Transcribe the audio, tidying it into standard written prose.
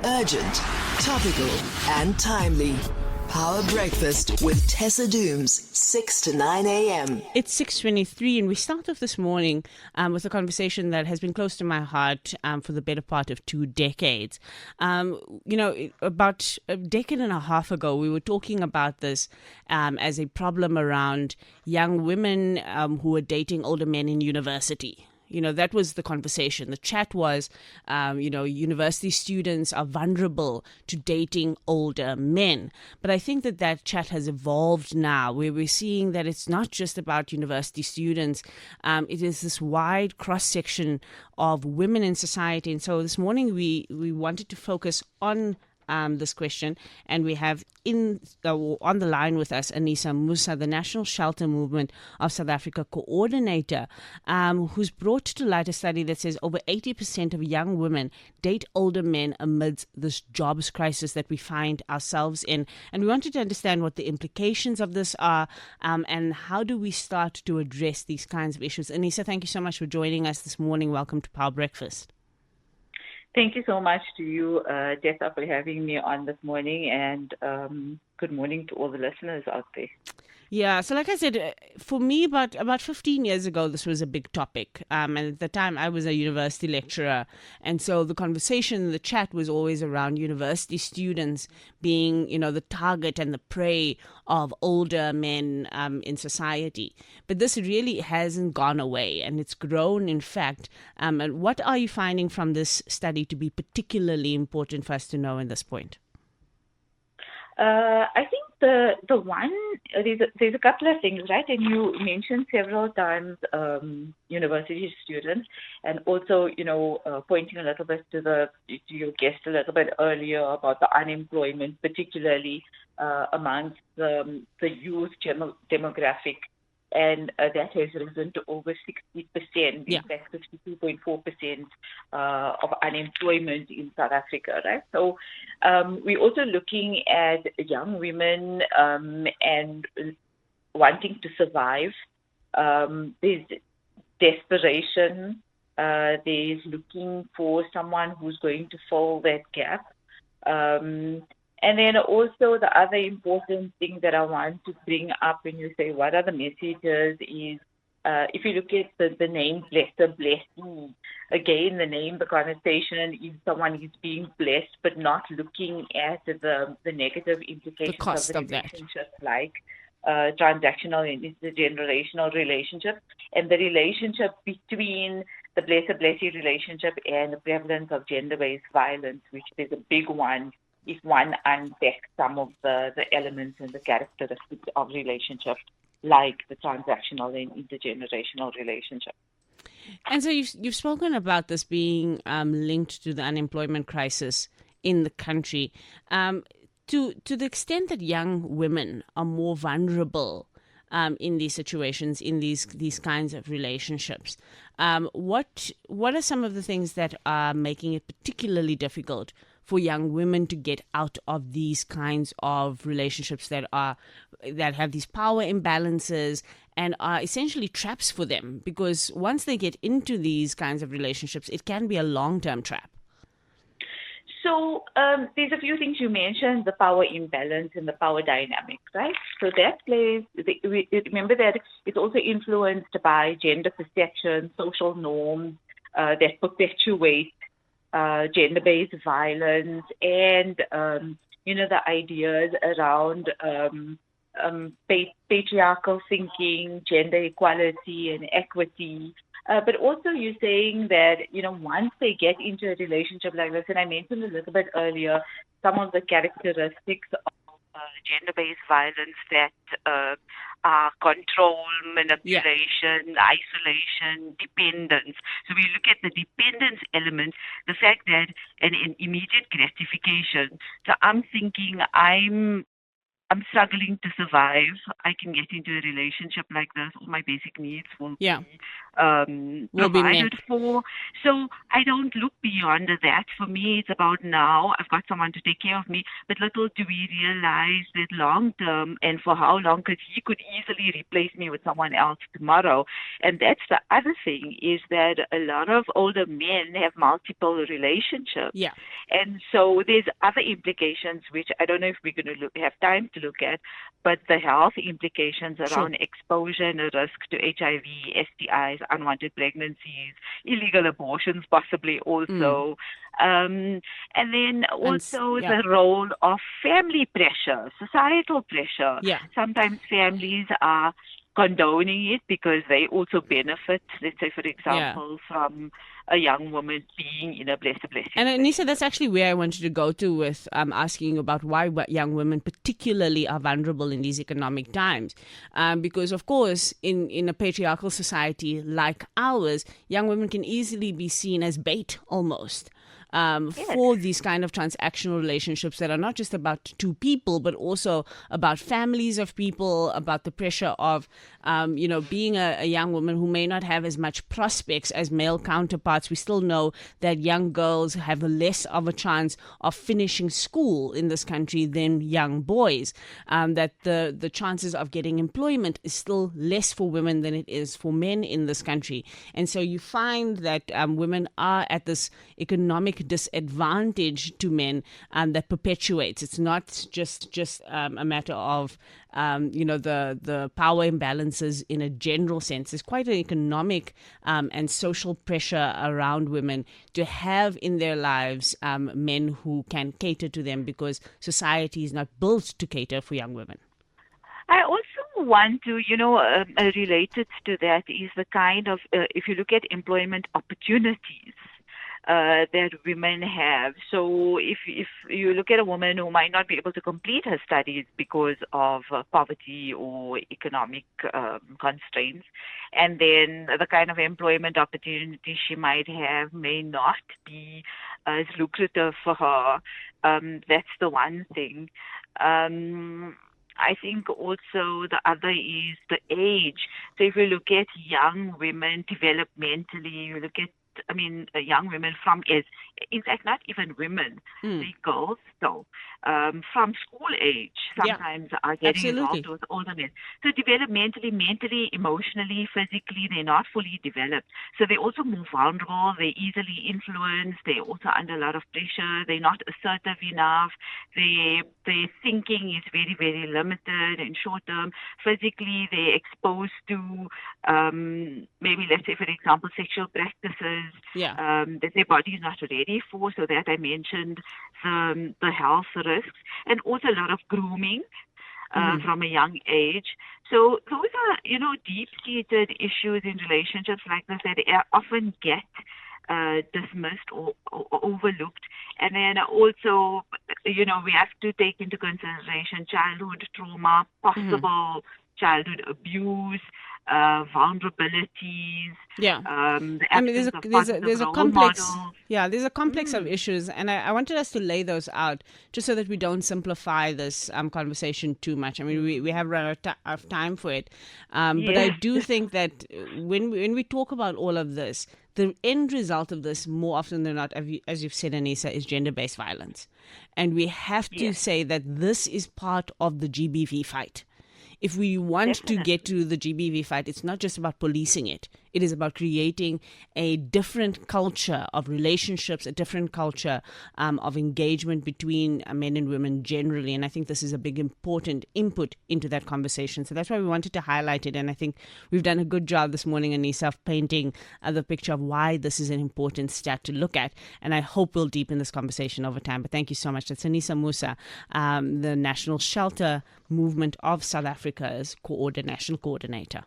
Urgent, topical, and timely. Power Breakfast with Tessa Dooms, 6 to 9 a.m. It's 6:23, and we start off this morning with a conversation that has been close to my heart for the better part of 2 decades. About a decade and a half ago, we were talking about this as a problem around young women who were dating older men in university. That was the conversation. The chat was, university students are vulnerable to dating older men. But I think that chat has evolved now, where we're seeing that it's not just about university students. It is this wide cross-section of women in society. And so this morning we wanted to focus on this question, and we have on the line with us Anisa, Moosa, the National Shelter Movement of South Africa coordinator, who's brought to light a study that says over 80% of young women date older men amidst this jobs crisis that we find ourselves in. And we wanted to understand what the implications of this are, and how do we start to address these kinds of issues. Anisa, thank you so much for joining us this morning. Welcome to Power Breakfast. Thank you so much to you, Tessa, for having me on this morning, and good morning to all the listeners out there. Yeah, so like I said, for me, about 15 years ago, this was a big topic. And at the time, I was a university lecturer. And so the conversation, the chat was always around university students being, the target and the prey of older men in society. But this really hasn't gone away, and it's grown, in fact. And what are you finding from this study to be particularly important for us to know at this point? I think the one, there's a couple of things, right? And you mentioned several times university students, and also, pointing a little bit to your guest a little bit earlier about the unemployment, particularly amongst the youth demographic. And that has risen to over 60%, in fact, 52.4% of unemployment in South Africa, right? So we're also looking at young women and wanting to survive. There's desperation. There's looking for someone who's going to fill that gap. And then also the other important thing that I want to bring up when you say what are the messages is if you look at the name blesser, blessee, again, the name, the connotation is someone is being blessed, but not looking at the negative implications of the relationship, like transactional and intergenerational relationship, and the relationship between the blesser-blessee relationship and the prevalence of gender-based violence, which is a big one. If one unpacks some of the elements and the characteristics of relationships, like the transactional and intergenerational relationship. And so you've spoken about this being linked to the unemployment crisis in the country. To the extent that young women are more vulnerable in these situations, in these kinds of relationships, what are some of the things that are making it particularly difficult for young women to get out of these kinds of relationships that have these power imbalances and are essentially traps for them? Because once they get into these kinds of relationships, it can be a long-term trap. So there's a few things you mentioned, the power imbalance and the power dynamic, right? So that plays, remember that it's also influenced by gender perception, social norms that perpetuate gender-based violence, and the ideas around patriarchal thinking, gender equality and equity. But also you're saying that, once they get into a relationship like this, and I mentioned a little bit earlier, some of the characteristics of gender-based violence that are control, manipulation, isolation, dependence. So we look at the dependence element, the fact that an immediate gratification. So I'm thinking I'm I'm struggling to survive, I can get into a relationship like this. All my basic needs will Yeah. be Will be provided met. for. So I don't look beyond that. For me, it's about now. I've got someone to take care of me. But little do we realize that long term and for how long, because he could easily replace me with someone else tomorrow. And that's the other thing, is that a lot of older men have multiple relationships. Yeah. And so there's other implications, which I don't know if we're going to have time to look at, but the health implications around exposure and a risk to HIV, STIs, unwanted pregnancies, illegal abortions possibly also. And then also the role of family pressure, societal pressure. Yeah. Sometimes families are condoning it because they also benefit, let's say, for example, from a young woman being in a blessed. And Anisa, that's actually where I wanted to go to with asking about why young women particularly are vulnerable in these economic times. Because, of course, in a patriarchal society like ours, young women can easily be seen as bait almost. For these kind of transactional relationships that are not just about two people, but also about families of people, about the pressure of, being a young woman who may not have as much prospects as male counterparts. We still know that young girls have less of a chance of finishing school in this country than young boys, that the chances of getting employment is still less for women than it is for men in this country. And so you find that women are at this economic disadvantage to men that perpetuates. It's not just a matter of the power imbalances in a general sense. There's quite an economic and social pressure around women to have in their lives men who can cater to them, because society is not built to cater for young women. I also want to, related to that is the kind of, if you look at employment opportunities that women have. So if you look at a woman who might not be able to complete her studies because of poverty or economic constraints, and then the kind of employment opportunity she might have may not be as lucrative for her, that's the one thing. I think also the other is the age. So if you look at young women developmentally, you look at young women from in fact, not even women, they're girls though, from school age, sometimes are getting involved with older men. So developmentally, mentally, emotionally, physically, they're not fully developed. So they're also more vulnerable, they're easily influenced, they're also under a lot of pressure, they're not assertive enough, their thinking is very, very limited and short term. Physically, they're exposed to maybe, let's say, for example, sexual practices that their body is not ready for, so that I mentioned the health risks, and also a lot of grooming from a young age. So those are, deep-seated issues in relationships like this that often get dismissed or overlooked. And then also, we have to take into consideration childhood trauma, possible childhood abuse, vulnerabilities. There's a complex. Models. There's a complex of issues, and I wanted us to lay those out just so that we don't simplify this conversation too much. I mean, we have run out of time for it, but I do think that when we talk about all of this, the end result of this, more often than not, as you've said, Anisa, is gender-based violence, and we have to say that this is part of the GBV fight. If we want to get to the GBV fight, it's not just about policing it. It is about creating a different culture of relationships, a different culture of engagement between men and women generally. And I think this is a big, important input into that conversation. So that's why we wanted to highlight it. And I think we've done a good job this morning, Anisa, of painting the picture of why this is an important stat to look at. And I hope we'll deepen this conversation over time. But thank you so much. That's Anisa Moosa, the National Shelter Movement of South Africa's national coordinator.